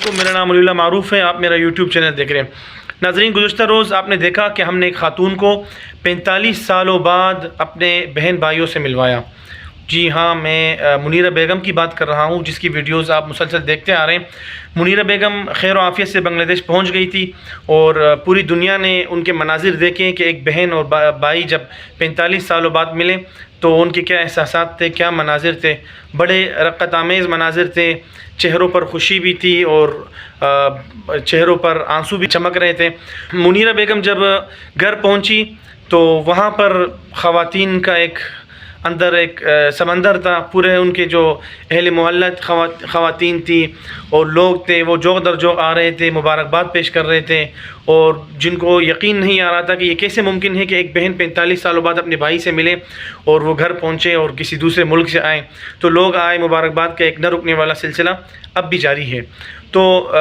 علیکم، میرا نام علی اللہ معروف ہے. آپ میرا یوٹیوب چینل دیکھ رہے ہیں. ناظرین، گزشتہ روز آپ نے دیکھا کہ ہم نے ایک خاتون کو 45 سالوں بعد اپنے بہن بھائیوں سے ملوایا. جی ہاں، میں منیرہ بیگم کی بات کر رہا ہوں، جس کی ویڈیوز آپ مسلسل دیکھتے آ رہے ہیں. منیرہ بیگم خیر و عافیت سے بنگلہ دیش پہنچ گئی تھی اور پوری دنیا نے ان کے مناظر دیکھے کہ ایک بہن اور بھائی جب 45 سالوں بعد ملے تو ان کے کیا احساسات تھے، کیا مناظر تھے. بڑے رقت آمیز مناظر تھے. چہروں پر خوشی بھی تھی اور چہروں پر آنسو بھی چمک رہے تھے. منیرہ بیگم جب گھر پہنچی تو وہاں پر خواتین کا اندر ایک سمندر تھا. پورے ان کے جو اہل محلہ خواتین تھی اور لوگ تھے، وہ جوق در جوق آ رہے تھے، مبارکباد پیش کر رہے تھے، اور جن کو یقین نہیں آ رہا تھا کہ یہ کیسے ممکن ہے کہ ایک بہن 45 سالوں بعد اپنے بھائی سے ملے اور وہ گھر پہنچے اور کسی دوسرے ملک سے آئیں. تو لوگ آئے، مبارکباد کا ایک نہ رکنے والا سلسلہ اب بھی جاری ہے. تو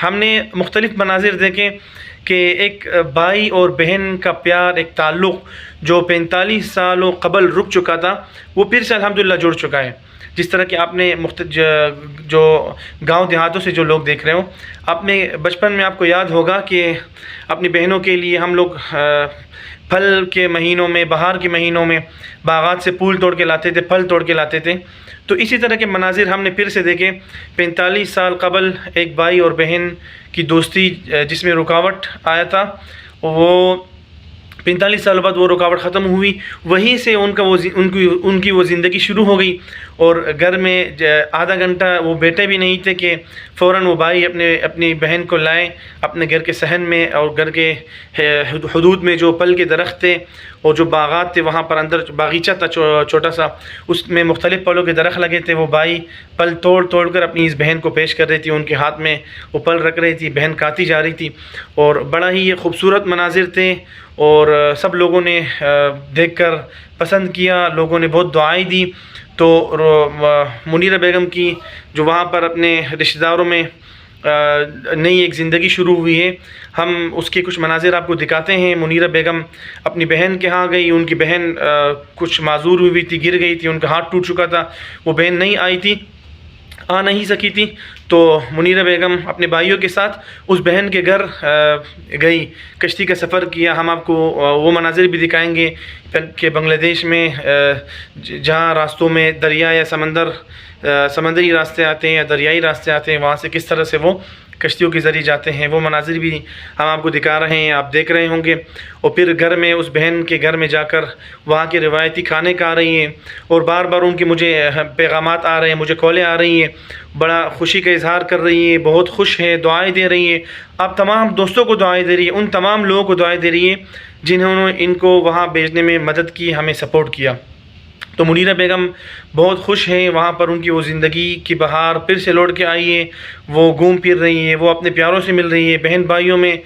ہم نے مختلف مناظر دیکھے کہ ایک بھائی اور بہن کا پیار، ایک تعلق جو 45 سالوں قبل رک چکا تھا، وہ پھر سے الحمدللہ جڑ چکا ہے. جس طرح کہ آپ نے جو گاؤں دیہاتوں سے جو لوگ دیکھ رہے ہوں، آپ نے بچپن میں آپ کو یاد ہوگا کہ اپنی بہنوں کے لیے ہم لوگ پھل کے مہینوں میں، بہار کے مہینوں میں باغات سے پھول توڑ کے لاتے تھے، پھل توڑ کے لاتے تھے. تو اسی طرح کے مناظر ہم نے پھر سے دیکھے. 45 سال قبل ایک بھائی اور بہن کی دوستی جس میں رکاوٹ آیا تھا، وہ 45 سال بعد وہ رکاوٹ ختم ہوئی. وہیں سے ان کی وہ زندگی شروع ہو گئی. اور گھر میں آدھا گھنٹہ وہ بیٹھے بھی نہیں تھے کہ فوراً وہ بھائی اپنی بہن کو لائیں اپنے گھر کے صحن میں، اور گھر کے حدود میں جو پھل کے درخت تھے اور جو باغات تھے، وہاں پر اندر باغیچہ تھا چھوٹا سا، اس میں مختلف پھلوں کے درخت لگے تھے. وہ بھائی پھل توڑ کر اپنی اس بہن کو پیش کر رہی تھی. ان کے ہاتھ میں وہ پھل رکھ رہی تھی، بہن کاتی جا رہی تھی، اور بڑا ہی خوبصورت مناظر تھے. اور سب لوگوں نے دیکھ کر پسند کیا، لوگوں نے بہت دعائیں دی. تو منیرہ بیگم کی جو وہاں پر اپنے رشتہ داروں میں نئی ایک زندگی شروع ہوئی ہے، ہم اس کے کچھ مناظر آپ کو دکھاتے ہیں. منیرہ بیگم اپنی بہن کے ہاں گئی. ان کی بہن کچھ معذور ہوئی تھی، گر گئی تھی، ان کا ہاتھ ٹوٹ چکا تھا، وہ بہن نہیں آئی تھی، آ نہیں سکی تھی. تو منیرہ بیگم اپنے بھائیوں کے ساتھ اس بہن کے گھر گئی، کشتی کا سفر کیا. ہم آپ کو وہ مناظر بھی دکھائیں گے کہ بنگلہ دیش میں جہاں راستوں میں دریا یا سمندری راستے آتے ہیں یا دریائی راستے آتے ہیں، وہاں سے کس طرح سے وہ کشتیوں کے ذریعے جاتے ہیں، وہ مناظر بھی ہم آپ کو دکھا رہے ہیں، آپ دیکھ رہے ہوں گے. اور پھر گھر میں اس بہن کے گھر میں جا کر وہاں کے روایتی کھانے کھا رہی ہیں، اور بار بار ان کی مجھے پیغامات آ رہے ہیں، مجھے کالیں آ رہی ہیں، بڑا خوشی کا اظہار کر رہی ہیں، بہت خوش ہیں، دعائیں دے رہی ہیں. آپ تمام دوستوں کو دعائیں دے رہی ہیں، ان تمام لوگوں کو دعائیں دے رہی ہیں جنہوں نے ان کو وہاں بھیجنے میں مدد کی، ہمیں سپورٹ کیا. تو منیرہ بیگم بہت خوش ہیں. وہاں پر ان کی وہ زندگی کی بہار پھر سے لوٹ کے آئی ہے. وہ گھوم پھر رہی ہیں، وہ اپنے پیاروں سے مل رہی ہیں. بہن بھائیوں میں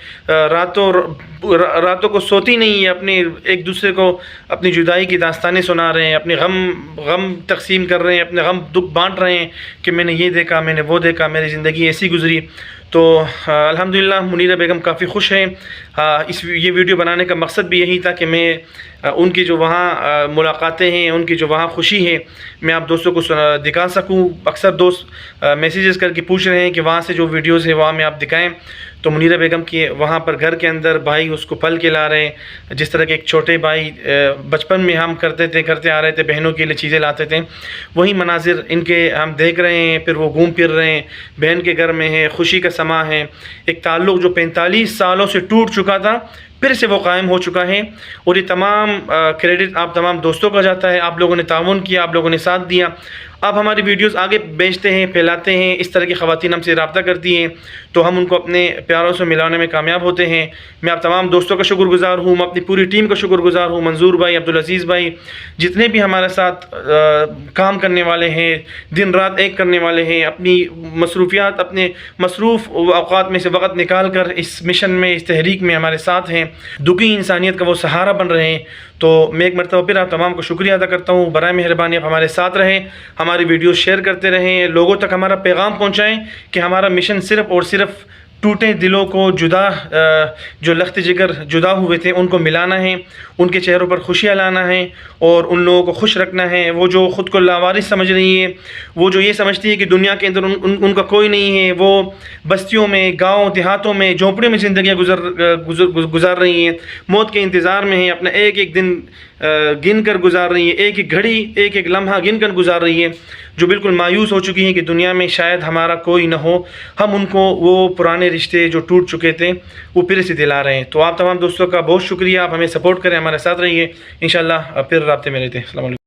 راتوں کو سوتی نہیں ہے، اپنے ایک دوسرے کو اپنی جدائی کی داستانیں سنا رہے ہیں، اپنے غم تقسیم کر رہے ہیں، اپنے غم دکھ بانٹ رہے ہیں کہ میں نے یہ دیکھا، میں نے وہ دیکھا، میری زندگی ایسی گزری. تو الحمدللہ منیرہ بیگم کافی خوش ہیں. یہ ویڈیو بنانے کا مقصد بھی یہی تھا کہ میں ان کی جو وہاں ملاقاتیں ہیں، ان کی جو وہاں خوشی ہے، میں آپ دوستوں کو دکھا سکوں. اکثر دوست میسیجز کر کے پوچھ رہے ہیں کہ وہاں سے جو ویڈیوز ہیں وہاں میں آپ دکھائیں. تو منیرہ بیگم کی وہاں پر گھر کے اندر بھائی اس کو پھل کھلا رہے ہیں، جس طرح کہ ایک چھوٹے بھائی بچپن میں ہم کرتے آ رہے تھے، بہنوں کے لیے چیزیں لاتے تھے، وہی مناظر ان کے ہم دیکھ رہے ہیں. پھر وہ گھوم پھر رہے ہیں، بہن کے گھر میں ہے، خوشی کا سما ہے. ایک تعلق جو 45 سالوں سے ٹوٹ چکا تھا، پھر سے وہ قائم ہو چکا ہے. اور یہ تمام کریڈٹ آپ تمام دوستوں کا جاتا ہے. آپ لوگوں نے تعاون کیا، آپ لوگوں نے ساتھ دیا. آپ ہماری ویڈیوز آگے بھیجتے ہیں، پھیلاتے ہیں. اس طرح کی خواتین ہم سے رابطہ کرتی ہیں تو ہم ان کو اپنے پیاروں سے ملانے میں کامیاب ہوتے ہیں. میں آپ تمام دوستوں کا شکر گزار ہوں، میں اپنی پوری ٹیم کا شکر گزار ہوں. منظور بھائی، عبدالعزیز بھائی، جتنے بھی ہمارے ساتھ کام کرنے والے ہیں، دن رات ایک کرنے والے ہیں، اپنی مصروفیات، اپنے مصروف اوقات میں سے وقت نکال کر اس مشن میں، اس تحریک میں ہمارے ساتھ ہیں، دکھی انسانیت کا وہ سہارا بن رہے ہیں. تو میں ایک مرتبہ پھر آپ تمام کو شکریہ ادا کرتا ہوں. برائے مہربانی آپ ہمارے ساتھ رہیں، ہماری ویڈیوز شیئر کرتے رہیں، لوگوں تک ہمارا پیغام پہنچائیں کہ ہمارا مشن صرف اور صرف ٹوٹے دلوں کو جو لخت جگر جدا ہوئے تھے ان کو ملانا ہے، ان کے چہروں پر خوشیاں لانا ہے اور ان لوگوں کو خوش رکھنا ہے۔ وہ جو خود کو لاوارث سمجھ رہی ہے، وہ جو یہ سمجھتی ہے کہ دنیا کے اندر ان کا کوئی نہیں ہے، وہ بستیوں میں، گاؤں دیہاتوں میں، جھونپڑیوں میں زندگیاں گزار رہی ہیں، موت کے انتظار میں ہیں، اپنا ایک ایک دن گن کر گزار رہی ہیں، ایک ایک گھڑی، ایک ایک لمحہ گن کر گزار رہی ہیں، جو بالکل مایوس ہو چکی ہیں کہ دنیا میں شاید ہمارا کوئی نہ ہو، ہم ان کو وہ پرانے رشتے جو ٹوٹ چکے تھے وہ پھر سے دلا رہے ہیں۔ تو آپ تمام دوستوں کا بہت شکریہ، آپ ہمیں سپورٹ کریں، ہمارے ساتھ رہیے، انشاءاللہ پھر رابطے میں رہتے ہیں۔ السلام علیکم۔